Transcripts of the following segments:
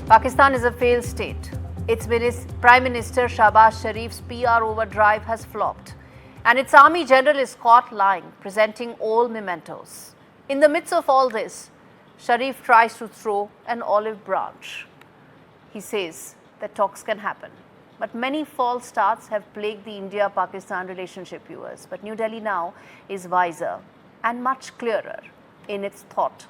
Pakistan is a failed state. Its Prime Minister Shehbaz Sharif's PR overdrive has flopped, and its army general is caught lying, presenting all mementos. In the midst of all this, Sharif tries to throw an olive branch. He says that talks can happen. But many false starts have plagued the India-Pakistan relationship, viewers. But New Delhi now is wiser and much clearer in its thought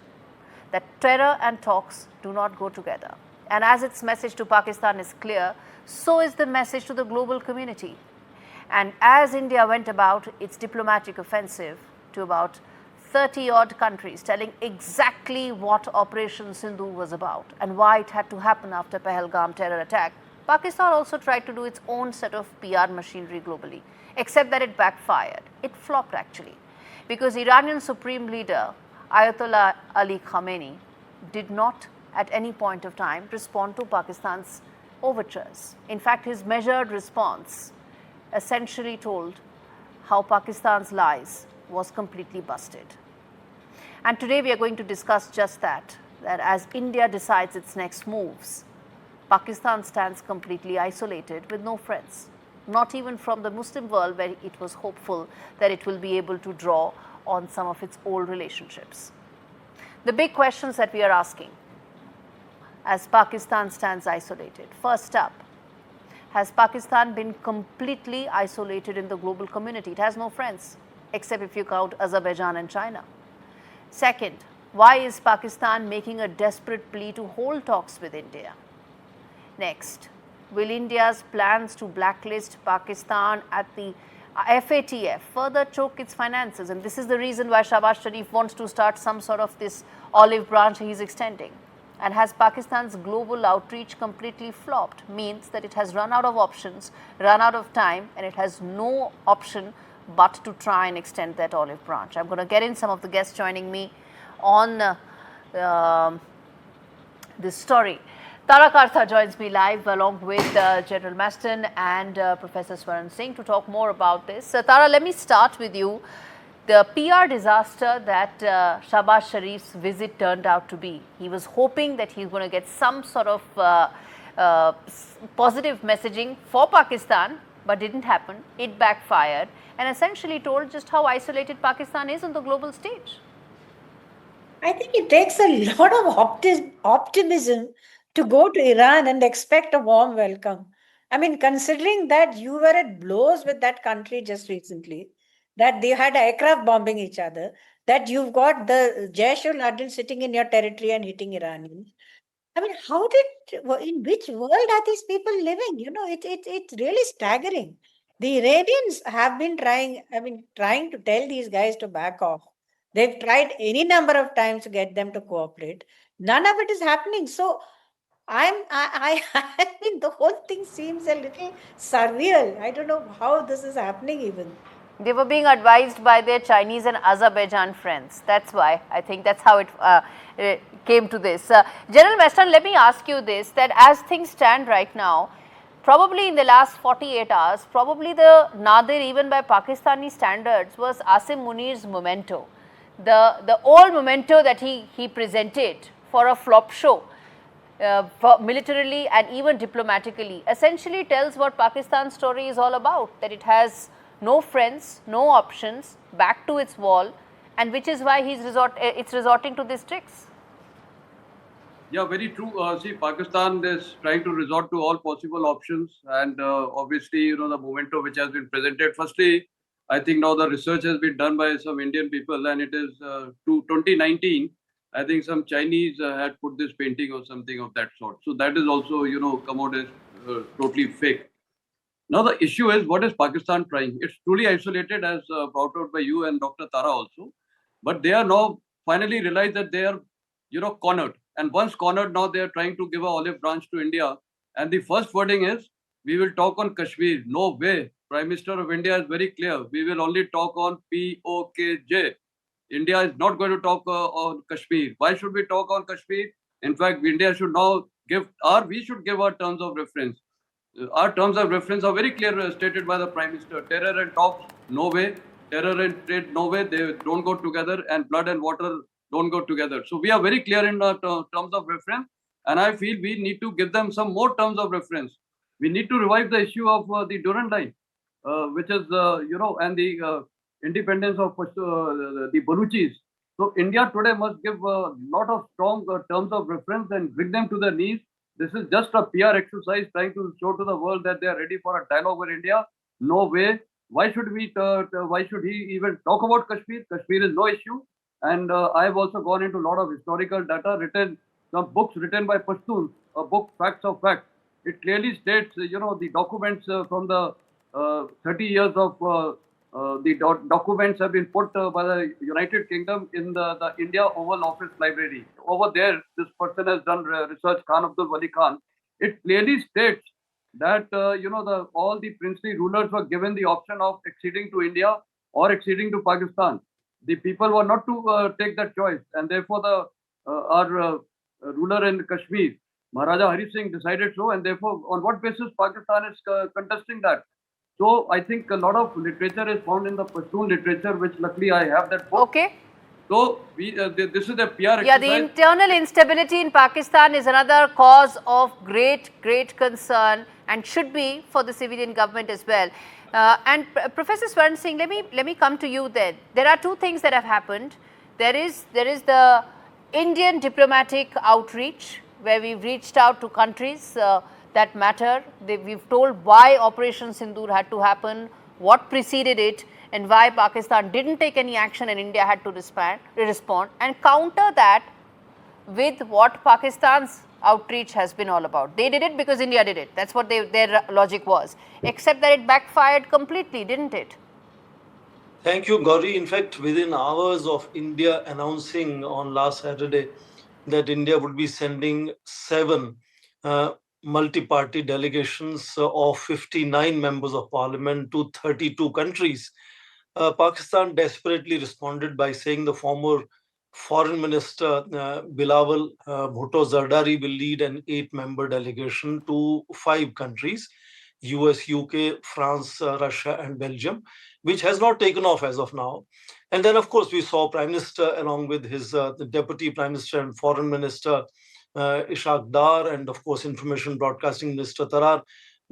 that terror and talks do not go together. And as its message to Pakistan is clear, so is the message to the global community. And as India went about its diplomatic offensive to about 30-odd countries, telling exactly what Operation Sindhu was about and why it had to happen after Pahalgam terror attack, Pakistan also tried to do its own set of PR machinery globally, except that it backfired. It flopped actually, because Iranian Supreme Leader Ayatollah Ali Khamenei did not at any point of time respond to Pakistan's overtures. In fact, his measured response essentially told how Pakistan's lies was completely busted. And today we are going to discuss just that as India decides its next moves, Pakistan stands completely isolated with no friends, not even from the Muslim world where it was hopeful that it will be able to draw on some of its old relationships. The big questions that we are asking as Pakistan stands isolated. First up, has Pakistan been completely isolated in the global community? It has no friends, except if you count Azerbaijan and China. Second, why is Pakistan making a desperate plea to hold talks with India? Next, will India's plans to blacklist Pakistan at the FATF further choke its finances? And this is the reason why Shehbaz Sharif wants to start some sort of this olive branch he is extending. And has Pakistan's global outreach completely flopped? Means that it has run out of options, run out of time, and it has no option but to try and extend that olive branch. I'm going to get in some of the guests joining me on this story. Tara Kartha joins me live along with General Meston and Professor Swaran Singh to talk more about this. Tara, let me start with you. The PR disaster that Shehbaz Sharif's visit turned out to be. He was hoping that he's going to get some sort of positive messaging for Pakistan, but didn't happen. It backfired and essentially told just how isolated Pakistan is on the global stage. I think it takes a lot of optimism to go to Iran and expect a warm welcome. I mean, considering that you were at blows with that country just recently, that they had aircraft bombing each other, that you've got the Jaish-ul-Adl sitting in your territory and hitting Iranians. I mean, in which world are these people living? You know, it's really staggering. The Iranians have been trying to tell these guys to back off. They've tried any number of times to get them to cooperate. None of it is happening. So I mean, the whole thing seems a little surreal. I don't know how this is happening even. They were being advised by their Chinese and Azerbaijan friends. That's why. I think that's how it came to this. General Meston, let me ask you this, that as things stand right now, probably in the last 48 hours, probably the nadir even by Pakistani standards was Asim Munir's memento. The old memento that he presented for a flop show, militarily and even diplomatically, essentially tells what Pakistan's story is all about, that it has no friends, no options, back to its wall, and which is why it's resorting to these tricks. Yeah, very true. See, Pakistan is trying to resort to all possible options, and obviously, the memento which has been presented. Firstly, I think now the research has been done by some Indian people, and it is to 2019. I think some Chinese had put this painting or something of that sort. So that is also, come out as totally fake. Now the issue is, what is Pakistan trying? It's truly isolated, as brought out by you and Dr. Tara also. But they are now finally realized that they are, cornered. And once cornered, now they are trying to give an olive branch to India. And the first wording is, we will talk on Kashmir. No way. Prime Minister of India is very clear. We will only talk on POKJ. India is not going to talk on Kashmir. Why should we talk on Kashmir? In fact, India should now we should give our terms of reference. Our terms of reference are very clear, stated by the Prime Minister. Terror and talks, no way. Terror and trade, no way. They don't go together, and blood and water don't go together. So we are very clear in our terms of reference. And I feel we need to give them some more terms of reference. We need to revive the issue of the Durand line, which is, and the independence of the Baluchis. So India today must give a lot of strong terms of reference and bring them to their knees. This is just a PR exercise trying to show to the world that they are ready for a dialogue with India. No way. Why should why should he even talk about Kashmir? Kashmir is no issue. And I've also gone into a lot of historical data, some books written by Pashtuns, a book, Facts of Facts. It clearly states, the documents from the 30 years of documents have been put by the United Kingdom in the India Oval Office Library. Over there, this person has done research, Khan Abdul Wali Khan. It clearly states that all the princely rulers were given the option of acceding to India or acceding to Pakistan. The people were not to take that choice, and therefore our ruler in Kashmir, Maharaja Hari Singh, decided so, and therefore, on what basis Pakistan is contesting that? So I think a lot of literature is found in the Pashtun literature, which luckily I have that book. Okay. So this is a PR exercise. Yeah, the internal instability in Pakistan is another cause of great concern and should be for the civilian government as well. And Professor Swaran Singh, let me come to you then. There are two things that have happened. There is the Indian diplomatic outreach, where we've reached out to countries that matter. We've told why Operation Sindoor had to happen, what preceded it, and why Pakistan didn't take any action and India had to respond, and counter that with what Pakistan's outreach has been all about. They did it because India did it. That's what their logic was, except that it backfired completely, didn't it? Thank you, Gaurie. In fact, within hours of India announcing on last Saturday that India would be sending 7 multi-party delegations of 59 members of parliament to 32 countries, Pakistan desperately responded by saying the former foreign minister Bilawal Bhutto Zardari will lead an 8-member delegation to 5 countries, US, UK, France, Russia and Belgium, which has not taken off as of now. And then, of course, we saw Prime Minister along with his the Deputy Prime Minister and Foreign Minister Ishaq Dar, and of course Information Broadcasting Minister Tarar,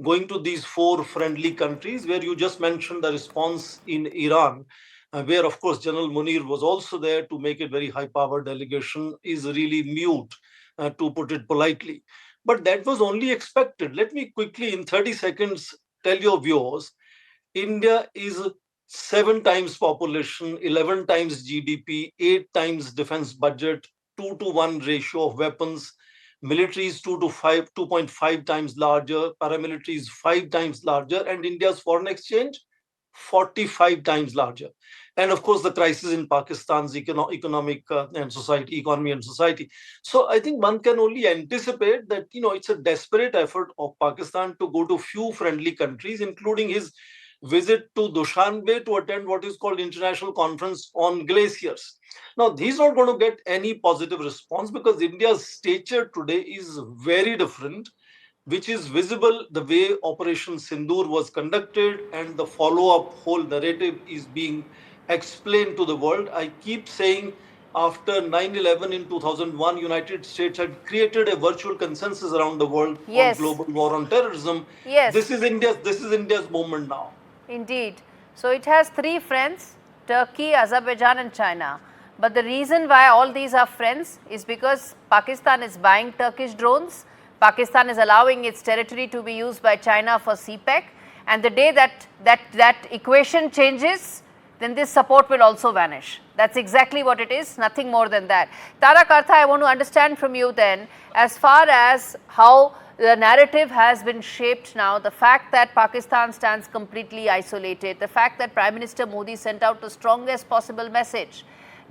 going to these 4 friendly countries where you just mentioned the response in Iran, where of course General Munir was also there to make it very high-powered delegation, is really mute, to put it politely. But that was only expected. Let me quickly in 30 seconds tell your viewers, India is 7 times population, 11 times GDP, 8 times defense budget, 2-to-1 ratio of weapons, military is 2.5 times larger, paramilitary is 5 times larger, and India's foreign exchange 45 times larger. And of course, the crisis in Pakistan's economy and society. So I think one can only anticipate that, it's a desperate effort of Pakistan to go to few friendly countries, including his visit to Dushanbe to attend what is called International Conference on Glaciers. Now, he's not going to get any positive response because India's stature today is very different, which is visible the way Operation Sindoor was conducted, and the follow-up whole narrative is being explained to the world. I keep saying after 9/11 in 2001, United States had created a virtual consensus around the world on global war on terrorism. Yes. This is India's moment now. Indeed. So it has 3 friends, Turkey, Azerbaijan and China. But the reason why all these are friends is because Pakistan is buying Turkish drones. Pakistan is allowing its territory to be used by China for CPEC. And the day that equation changes, then this support will also vanish. That's exactly what it is, nothing more than that. Tara Kartha, I want to understand from you then, as far as how the narrative has been shaped now, the fact that Pakistan stands completely isolated, the fact that Prime Minister Modi sent out the strongest possible message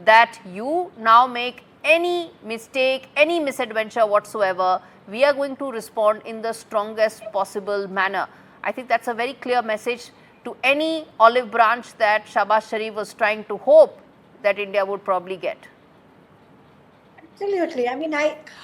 that you now make any mistake, any misadventure whatsoever, we are going to respond in the strongest possible manner. I think that's a very clear message to any olive branch that Shehbaz Sharif was trying to hope that India would probably get. Absolutely. I mean,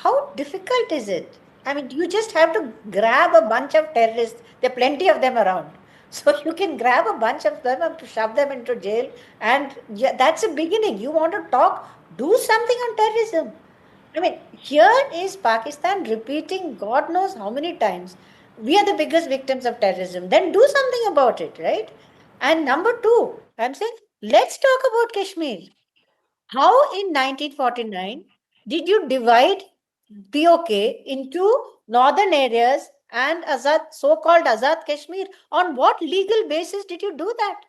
how difficult is it? I mean, you just have to grab a bunch of terrorists. There are plenty of them around. So you can grab a bunch of them and shove them into jail. And yeah, that's a beginning. You want to talk, do something on terrorism. I mean, here is Pakistan repeating God knows how many times we are the biggest victims of terrorism. Then do something about it, right? And number two, I'm saying, let's talk about Kashmir. How in 1949 did you divide POK into northern areas and Azad, so-called Azad Kashmir? On what legal basis did you do that?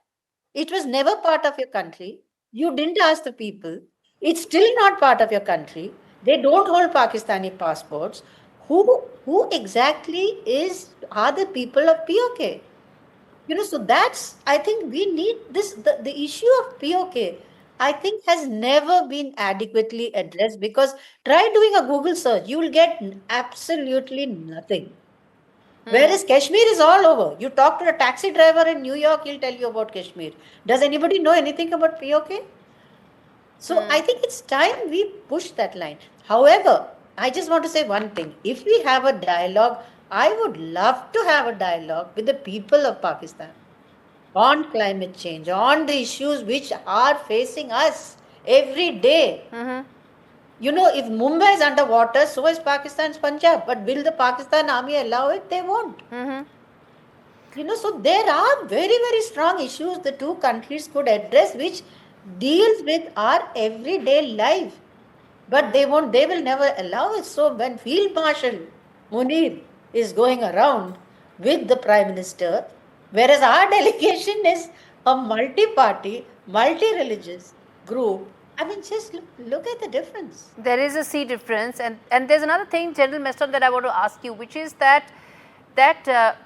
It was never part of your country. You didn't ask the people. It's still not part of your country. They don't hold Pakistani passports. Who exactly are the people of POK? So that's, I think we need this, the issue of POK, I think has never been adequately addressed, because try doing a Google search, you will get absolutely nothing. Whereas Kashmir is all over. You talk to a taxi driver in New York, he'll tell you about Kashmir. Does anybody know anything about POK? So I think it's time we push that line. However, I just want to say one thing. If we have a dialogue, I would love to have a dialogue with the people of Pakistan on climate change, on the issues which are facing us every day. If Mumbai is underwater, so is Pakistan's Punjab. But will the Pakistan army allow it? They won't. So there are very, very strong issues the two countries could address, which deals with our everyday life. But they won't, they will never allow it. So when Field Marshal Munir is going around with the Prime Minister, whereas our delegation is a multi-party, multi-religious group, I mean, just look at the difference. There is a sea difference, and there's another thing, General Meston, that I want to ask you, which is that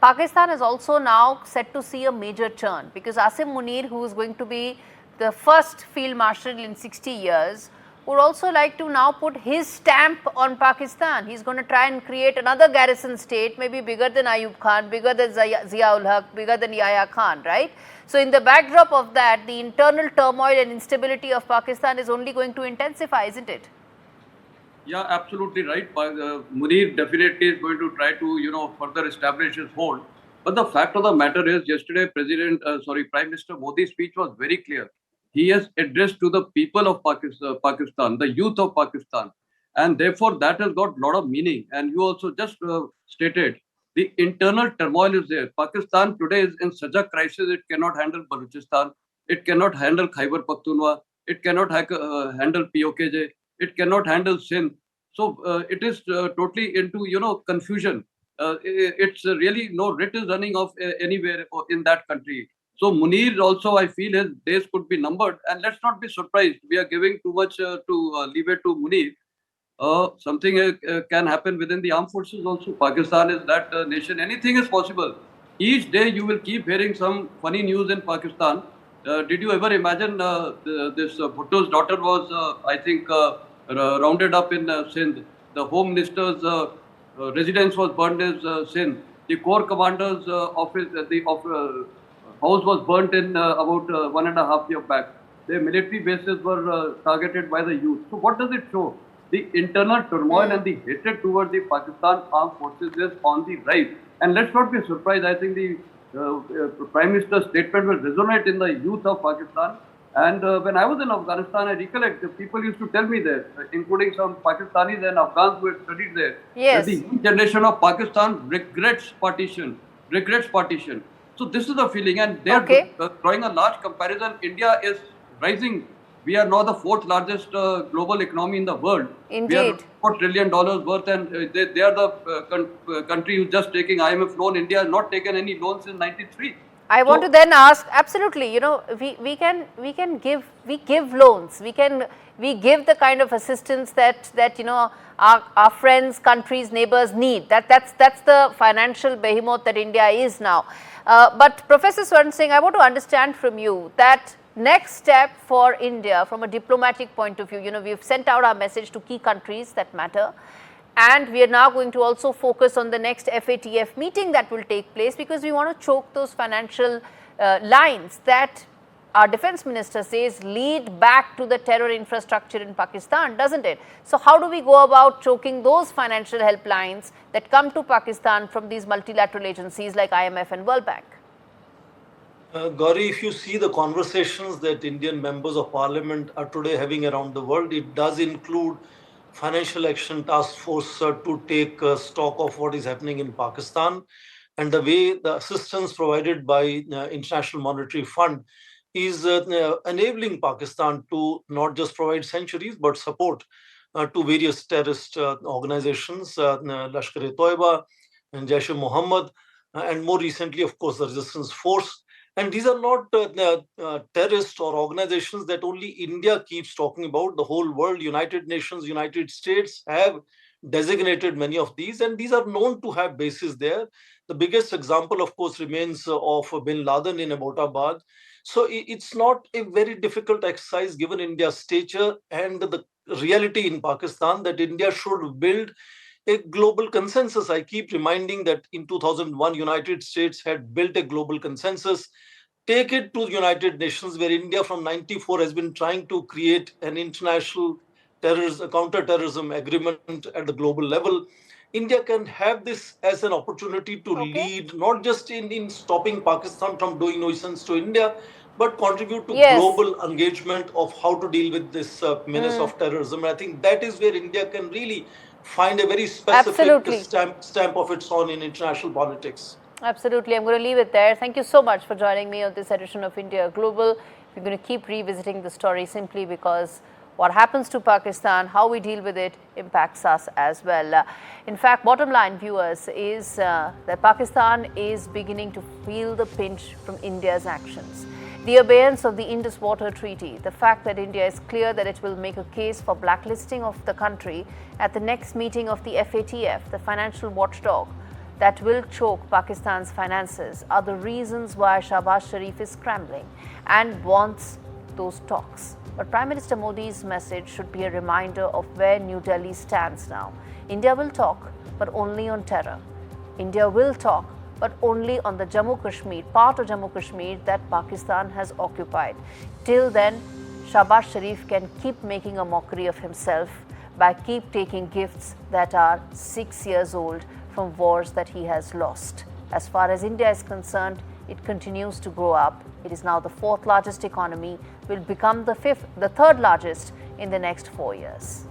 Pakistan is also now set to see a major turn, because Asim Munir, who is going to be the first Field Marshal in 60 years, would also like to now put his stamp on Pakistan. He's going to try and create another garrison state, maybe bigger than Ayub Khan, bigger than Zia-ul Haq, bigger than Yahya Khan, right? So in the backdrop of that, the internal turmoil and instability of Pakistan is only going to intensify, isn't it? Yeah, absolutely right. Munir definitely is going to try to, further establish his hold. But the fact of the matter is, yesterday, Prime Minister Modi's speech was very clear. He has addressed to the people of Pakistan, the youth of Pakistan, and therefore that has got a lot of meaning. And you also just stated the internal turmoil is there. Pakistan today is in such a crisis; it cannot handle Balochistan, it cannot handle Khyber Pakhtunkhwa, it cannot handle POKJ, it cannot handle Sindh. So it is totally into confusion. It's really no writ is running off anywhere in that country. So Munir also, I feel his days could be numbered, and let's not be surprised. We are giving too much to leave it to Munir. Something can happen within the armed forces also. Pakistan is that nation. Anything is possible. Each day you will keep hearing some funny news in Pakistan. Did you ever imagine this Bhutto's daughter was, I think, rounded up in Sindh? The Home Minister's residence was burned in Sindh. The Corps Commander's office, house was burnt in about 1.5 years back. Their military bases were targeted by the youth. So what does it show? The internal turmoil and the hatred towards the Pakistan armed forces is on the rise. And let's not be surprised. I think the Prime Minister's statement will resonate in the youth of Pakistan. And when I was in Afghanistan, I recollect the people used to tell me that, including some Pakistanis and Afghans who had studied there, that the young generation of Pakistan regrets partition. So this is the feeling, and they are drawing a large comparison. India is rising. We are now the fourth largest global economy in the world. Indeed. We are $4 trillion worth, and they are the country who's just taking IMF loan. India has not taken any loans since '93. I want to then ask, absolutely, we give loans, we give the kind of assistance that our friends, countries, neighbors need. That's the financial behemoth that India is now. But Professor Swaran Singh, I want to understand from you that next step for India from a diplomatic point of view, we've sent out our message to key countries that matter. And we are now going to also focus on the next FATF meeting that will take place, because we want to choke those financial lines that our defense minister says lead back to the terror infrastructure in Pakistan, doesn't it? So how do we go about choking those financial helplines that come to Pakistan from these multilateral agencies like IMF and World Bank? Gaurie, if you see the conversations that Indian members of parliament are today having around the world, it does include Financial Action Task Force to take stock of what is happening in Pakistan, and the way the assistance provided by International Monetary Fund is enabling Pakistan to not just provide sanctuaries but support to various terrorist organizations, Lashkar-e-Toiba and Jaish-e-Mohammed, and more recently, of course, the Resistance Force. And these are not terrorists or organizations that only India keeps talking about. The whole world, United Nations, United States have designated many of these, and these are known to have bases there. The biggest example, of course, remains of bin Laden in Abbottabad. So it's not a very difficult exercise given India's stature and the reality in Pakistan that India should build a global consensus. I keep reminding that in 2001, United States had built a global consensus. Take it to the United Nations, where India from 94 has been trying to create an international counter-terrorism agreement at the global level. India can have this as an opportunity to lead, not just in stopping Pakistan from doing nuisance to India, but contribute to global engagement of how to deal with this menace of terrorism. I think that is where India can really find a very specific stamp of its own in international politics. Absolutely. I'm going to leave it there. Thank you so much for joining me on this edition of India Global. We're going to keep revisiting the story simply because what happens to Pakistan, how we deal with it, impacts us as well. In fact, bottom line, viewers, is that Pakistan is beginning to feel the pinch from India's actions. The abeyance of the Indus Water Treaty, the fact that India is clear that it will make a case for blacklisting of the country at the next meeting of the FATF, the financial watchdog, that will choke Pakistan's finances, are the reasons why Shehbaz Sharif is scrambling and wants those talks. But Prime Minister Modi's message should be a reminder of where New Delhi stands now. India will talk, but only on terror. India will talk, but only on the Jammu Kashmir, part of Jammu Kashmir that Pakistan has occupied. Till then, Shehbaz Sharif can keep making a mockery of himself by keep taking gifts that are 6 years old from wars that he has lost. As far as India is concerned, it continues to grow up. It is now the 4th largest economy, will become the 3rd largest in the next 4 years.